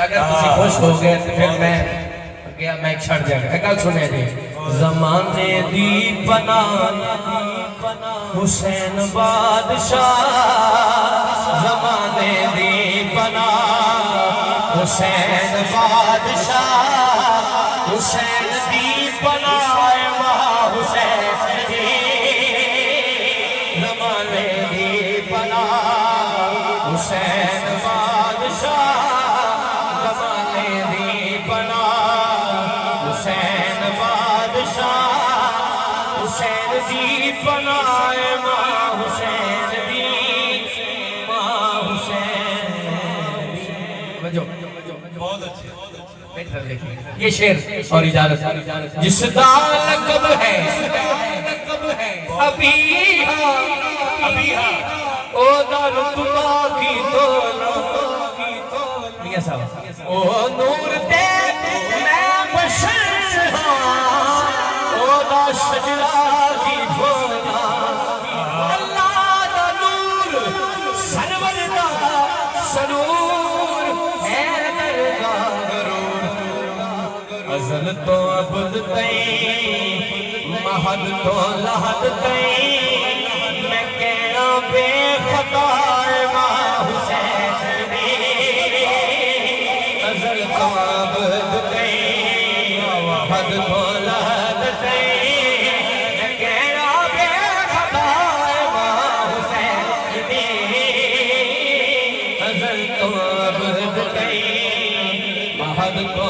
अगर तुसी खुश हो गए तो फिर मैं गया मैं छड़ जाएगा गल सुने जी ज़माने दी पनाह हुसैन बादशाह ज़माने दी पनाह हुसैन बादशाह हुसैन दी पनाह हुसैन ज़माने दी पनाह हुसैन बादशाह ज़माने दी पनाह हुसैन बादशाह हुसैन दी पनाह मां हुसैन दी मां हुसैन बहुत अच्छे ये शेर और इजाजत जिसदा लक़ब है अभी ओ रुतबा की तोला मियां साहब ओ नूर दे मैं बशर ओ दा शजरा की फूला अल्लाह दा नूर सरवर दा सरूर है दरगाह गरूर अज़ल तो अबद तई महद तो लहद तई मैं कहना बेखता मां हुसैन दी अज़ल तो अबद तई महद तो लहद तई मैं कहना बेखता मां हुसैन दी अज़ल तो अबद तई महद तो